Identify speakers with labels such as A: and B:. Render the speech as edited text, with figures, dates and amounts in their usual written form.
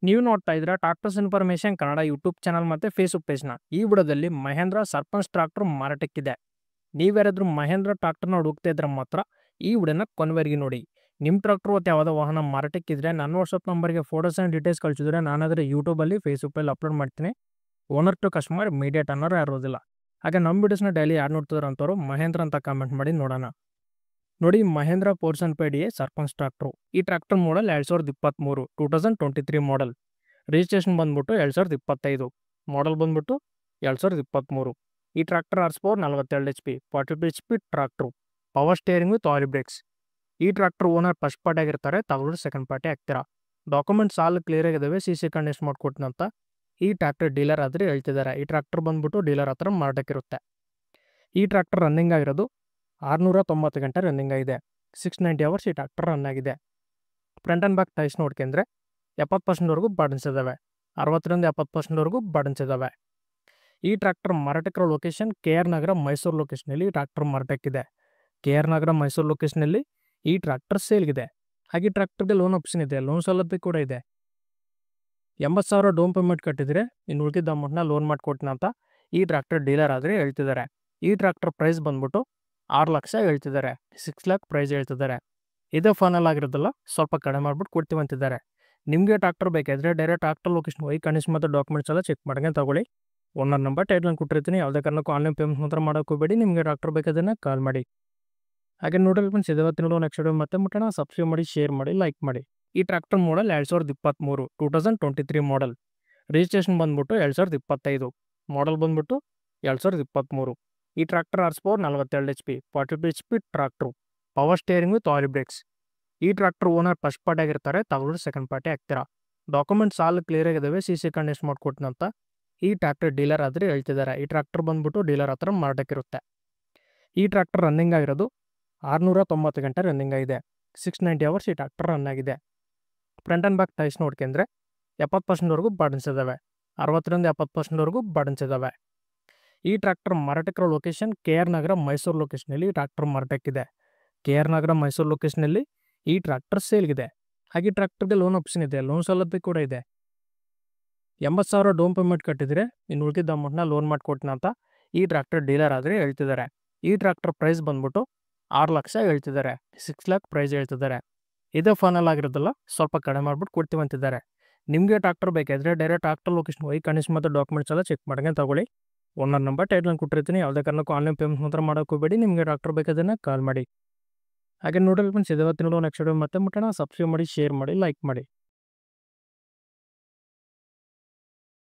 A: ನೀವು ನೋಡ್ತಾ ಇದ್ದೀರಾ tractors information Kannada YouTube channel ಮತ್ತು ಫೇಸ್ಬುಕ್ ಪೇಜ್ನ. ಈ ವಿಡಿಯೋದಲ್ಲಿ ಮಹೇಂದ್ರ ಸರ್ಪಂಚ್ ಟ್ರಾಕ್ಟರ್ ಮಾರಾಟಕ್ಕಿದೆ. ನೀವ್ಯಾರಾದ್ರೂ ಮಹೇಂದ್ರ ಟ್ರಾಕ್ಟರ್ನ ಹುಡುಕ್ತಾ ಇದ್ರೆ ಮಾತ್ರ ಈ ವಿಡಿಯೋನ ಕೊನೆವರೆಗೆ ನೋಡಿ. ನಿಮ್ಮ ಟ್ರಾಕ್ಟರ್ ಮತ್ತು ಯಾವುದೋ ವಾಹನ ಮಾರಾಟಕ್ಕಿದ್ರೆ ನನ್ನ ವಾಟ್ಸಪ್ ನಂಬರ್ಗೆ ಫೋಟೋಸ್ ಆ್ಯಂಡ್ ಡೀಟೇಲ್ಸ್ ಕಳಿಸಿದ್ರೆ ನಾನಾದರೆ ಯೂಟ್ಯೂಬಲ್ಲಿ ಫೇಸ್ಬುಕ್ಕಲ್ಲಿ ಅಪ್ಲೋಡ್ ಮಾಡ್ತೀನಿ. ಓನರ್ ಟು ಕಸ್ಟಮರ್ ಇಮಿಡಿಯೇಟ್ ಅನ್ನೋರು ಇರೋದಿಲ್ಲ. ಹಾಗೆ ನಮ್ಮ ವಿಡಿಯೋಸ್ನ ಡೈಲಿ ಯಾರು ನೋಡ್ತಿದ್ರು ಅಂತವ್ರು ಮಹೇಂದ್ರ ಅಂತ ಕಾಮೆಂಟ್ ಮಾಡಿ ನೋಡೋಣ. ನೋಡಿ, ಮಹೇಂದ್ರ ಪೋರ್ಸನ್ ಪೇಡಿಯೇ ಸರ್ಪಂಚ್ ಟ್ರಾಕ್ಟ್ರು. ಈ ಟ್ರಾಕ್ಟರ್ ಮಾಡಲ್ 2023 2023 ಮಾಡಲ್. ರಿಜಿಸ್ಟ್ರೇಷನ್ ಬಂದ್ಬಿಟ್ಟು 2025. ಮಾಡಲ್ ಬಂದ್ಬಿಟ್ಟು 2023. ಈ tractor horse power 42 HP 42 HP tractor. Power steering with oil breaks. ಈ ಟ್ರಾಕ್ಟರ್ ಓನರ್ ಫಸ್ಟ್ ಪಾರ್ಟಿ ಆಗಿರ್ತಾರೆ, ತಗೊಳ್ಳೋರು ಸೆಕೆಂಡ್ ಪಾರ್ಟಿ ಆಗ್ತೀರಾ. ಡಾಕ್ಯುಮೆಂಟ್ಸ್ ಆಲ್ ಕ್ಲಿಯರ್ ಆಗಿದ್ದಾವೆ. CC ಕಂಡೀಷನ್ ಮಾಡಿಕೊಟ್ಟಿನಂತ ಈ ಟ್ರಾಕ್ಟರ್ ಡೀಲರ್ ಆದರೆ ಹೇಳ್ತಿದ್ದಾರೆ. ಈ ಟ್ರಾಕ್ಟರ್ ಬಂದ್ಬಿಟ್ಟು ಡೀಲರ್ ಹತ್ರ ಮಾರಾಟಕ್ಕಿರುತ್ತೆ. ಈ ಟ್ರಾಕ್ಟರ್ ರನ್ನಿಂಗ್ ಆಗಿರೋದು 690 ಗಂಟೆ ರನ್ನಿಂಗ್ ಆಗಿದೆ. 690 ಅವರ್ಸ್ ಈ ಟ್ರಾಕ್ಟರ್ ರನ್ ಆಗಿದೆ. ಫ್ರಂಟ್ ಆ್ಯಂಡ್ ಬ್ಯಾಕ್ ಟೈರ್ಸ್ ನೋಡ್ಕೊಂಡ್ರೆ 70%ವರೆಗೂ ಬಾಟನ್ಸ್ ಇದ್ದಾವೆ. 60-70%ವರೆಗೂ ಬಾಟನ್ಸ್ ಇದ್ದಾವೆ. ಈ ಟ್ರಾಕ್ಟರ್ ಮಾರಾಟಕ್ಕಿರೋ ಲೊಕೇಶನ್ KR ನಗರ ಮೈಸೂರು ಲೊಕೇಶನಲ್ಲಿ ಈ ಟ್ರಾಕ್ಟರ್ ಮಾರಾಟಕ್ಕಿದೆ. KR ನಗರ ಮೈಸೂರು ಲೊಕೇಶನಲ್ಲಿ ಈ ಟ್ರಾಕ್ಟರ್ ಸೇಲ್ಗಿದೆ. ಹಾಗೆ ಈ ಟ್ರಾಕ್ಟರ್ಗೆ ಲೋನ್ ಆಪ್ಷನ್ ಇದೆ, ಲೋನ್ ಸೌಲಭ್ಯ ಕೂಡ ಇದೆ. 80,000 ಡೌನ್ ಪೇಮೆಂಟ್ ಕಟ್ಟಿದರೆ ಇನ್ನು ಉಳಿದಿದ್ದ ಅಮೌಂಟ್ನ ಲೋನ್ ಮಾಡಿಕೊಟ್ಟಿನ ಅಂತ ಈ ಟ್ರಾಕ್ಟರ್ ಡೀಲರ್ ಆದರೆ ಹೇಳ್ತಿದ್ದಾರೆ. ಈ ಟ್ರಾಕ್ಟರ್ ಪ್ರೈಸ್ ಬಂದ್ಬಿಟ್ಟು 6 ಲಕ್ಷ ಹೇಳ್ತಿದ್ದಾರೆ. 6 ಲ್ಯಾಕ್ ಪ್ರೈಸ್ ಹೇಳ್ತಿದ್ದಾರೆ. ಇದೇ ಫೈನಲ್ ಆಗಿರೋದಲ್ಲ, ಸ್ವಲ್ಪ ಕಡಿಮೆ ಮಾಡ್ಬಿಟ್ಟು ಕೊಡ್ತೀವಿ ಅಂತಿದ್ದಾರೆ. ನಿಮಗೆ ಟ್ರಾಕ್ಟರ್ ಬೇಕಾದರೆ ಡೈರೆಕ್ಟ್ ಟ್ರಾಕ್ಟರ್ ಲೊಕೇಶನ್ ಹೋಗಿ ಕಂಡೀಷನ್ ಮತ್ತು ಡಾಕ್ಯುಮೆಂಟ್ಸ್ ಎಲ್ಲ ಚೆಕ್ ಮಾಡ್ಕೊಂಡು ತಗೊಳ್ಳಿ. ಓನರ್ ನಂಬರ್ ಟೈಟ್ಲನ್ನು ಕೊಟ್ಟಿರ್ತೀನಿ. ಯಾವುದೇ ಕಾರಣಕ್ಕೂ ಆನ್ಲೈನ್ ಪೇಮೆಂಟ್ ಮಾತ್ರ ಮಾಡೋಕೆ ಹೋಗಬೇಡಿ. ನಿಮಗೆ ಟ್ರಾಕ್ಟರ್ ಬೇಕಾದ್ರೆ ಕಾಲ್ ಮಾಡಿ. ಹಾಗೆ ನೋಡಲ್ ಫ್ರೆಂಡ್ಸ್, ಇವತ್ತಿನ ನೆಕ್ಸ್ಟ್ ವಿಡಿಯೋ ಮತ್ತೆ ಮುಟ್ಟೋಣ. ಸಬ್ಸ್ಕ್ರೈಬ್ ಮಾಡಿ, ಶೇರ್ ಮಾಡಿ, ಲೈಕ್ ಮಾಡಿ. ಈ ಟ್ರಾಕ್ಟರ್ ಮಾಡಲ್ 2023 2023 ಮಾಡಲ್. ರಿಜಿಸ್ಟ್ರೇಷನ್ ಬಂದ್ಬಿಟ್ಟು 2025. ಮಾಡಲ್ ಬಂದ್ಬಿಟ್ಟು 2023. ಈ tractor horse power 42 HP 42 HP tractor. Power steering with oil breaks. ಈ ಟ್ರಾಕ್ಟರ್ ಓನರ್ ಫಸ್ಟ್ ಪಾರ್ಟಿ ಆಗಿರ್ತಾರೆ, ತಗೊಳ್ಳೋರು ಸೆಕೆಂಡ್ ಪಾರ್ಟಿ ಆಗ್ತೀರಾ. ಡಾಕ್ಯುಮೆಂಟ್ಸ್ ಆಲ್ ಕ್ಲಿಯರ್ ಆಗಿದ್ದಾವೆ. CC ಕಂಡೀಷನ್ ಮಾಡಿಕೊಟ್ಟಿನಂತ ಈ ಟ್ರಾಕ್ಟರ್ ಡೀಲರ್ ಆದರೆ ಹೇಳ್ತಿದ್ದಾರೆ. ಈ ಟ್ರಾಕ್ಟರ್ ಬಂದ್ಬಿಟ್ಟು ಡೀಲರ್ ಹತ್ರ ಮಾರಾಟಕ್ಕಿರುತ್ತೆ. ಈ ಟ್ರಾಕ್ಟರ್ ರನ್ನಿಂಗ್ ಆಗಿರೋದು 690 ಗಂಟೆ ರನ್ನಿಂಗ್ ಆಗಿದೆ. 690 ಅವರ್ಸ್ ಈ ಟ್ರಾಕ್ಟರ್ ರನ್ ಆಗಿದೆ. ಫ್ರಂಟ್ ಆ್ಯಂಡ್ ಬ್ಯಾಕ್ ಟೈರ್ಸ್ ನೋಡ್ಕೊಂಡ್ರೆ 70%ವರೆಗೂ ಬಾಟನ್ಸ್ ಇದ್ದಾವೆ. 60-70%ವರೆಗೂ ಬಾಟನ್ಸ್ ಇದ್ದಾವೆ. ಈ ಟ್ರಾಕ್ಟರ್ ಮಾರಾಟಕ್ಕಿರೋ ಲೊಕೇಶನ್ KR ನಗರ ಮೈಸೂರು ಲೊಕೇಶನಲ್ಲಿ ಈ ಟ್ರಾಕ್ಟರ್ ಮಾರಾಟಕ್ಕಿದೆ. KR ನಗರ ಮೈಸೂರು ಲೊಕೇಶನಲ್ಲಿ ಈ ಟ್ರಾಕ್ಟರ್ ಸೇಲ್ಗಿದೆ. ಹಾಗೆ ಈ ಟ್ರಾಕ್ಟರ್ಗೆ ಲೋನ್ ಆಪ್ಷನ್ ಇದೆ, ಲೋನ್ ಸೌಲಭ್ಯ ಕೂಡ ಇದೆ. 80,000 ಡೌನ್ ಪೇಮೆಂಟ್ ಕಟ್ಟಿದರೆ ಇನ್ನು ಉಳಿದಿದ್ದ ಅಮೌಂಟ್ನ ಲೋನ್ ಮಾಡಿಕೊಟ್ಟಿನ ಅಂತ ಈ ಟ್ರಾಕ್ಟರ್ ಡೀಲರ್ ಆದರೆ ಹೇಳ್ತಿದ್ದಾರೆ. ಈ ಟ್ರಾಕ್ಟರ್ ಪ್ರೈಸ್ ಬಂದ್ಬಿಟ್ಟು 6 ಲಕ್ಷ ಹೇಳ್ತಿದ್ದಾರೆ. 6 ಲ್ಯಾಕ್ ಪ್ರೈಸ್ ಹೇಳ್ತಿದ್ದಾರೆ. ಇದೇ ಫೈನಲ್ ಆಗಿರೋದಲ್ಲ, ಸ್ವಲ್ಪ ಕಡಿಮೆ ಮಾಡ್ಬಿಟ್ಟು ಕೊಡ್ತೀವಿ ಅಂತಿದ್ದಾರೆ. ನಿಮಗೆ ಟ್ರಾಕ್ಟರ್ ಬೇಕಾದರೆ ಡೈರೆಕ್ಟ್ ಟ್ರಾಕ್ಟರ್ ಲೊಕೇಶನ್ ಹೋಗಿ ಕಂಡೀಷನ್ ಮತ್ತು ಡಾಕ್ಯುಮೆಂಟ್ಸ್ ಎಲ್ಲ ಚೆಕ್ ಮಾಡ್ಕೊಂಡು ತಗೊಳ್ಳಿ. ಓನರ್ ನಂಬರ್ ಟೈಟ್ಲನ್ನು ಕೊಟ್ಟಿರ್ತೀನಿ. ಯಾವುದೇ ಕಾರಣಕ್ಕೂ ಆನ್ಲೈನ್ ಪೇಮೆಂಟ್ ಮಾತ್ರ ಮಾಡೋಕೆ ಹೋಗಬೇಡಿ. ನಿಮಗೆ ಟ್ರಾಕ್ಟರ್ ಬೇಕಾದ್ರೆ ಕಾಲ್ ಮಾಡಿ. ಹಾಗೆ ನೋಡಲ್ ಫ್ರೆಂಡ್ಸ್, ಇವತ್ತಿನ ನೆಕ್ಸ್ಟ್ ವಿಡಿಯೋ ಮತ್ತೆ ಮುಟ್ಟೋಣ. ಸಬ್ಸ್ಕ್ರೈಬ್ ಮಾಡಿ, ಶೇರ್ ಮಾಡಿ, ಲೈಕ್ ಮಾಡಿ.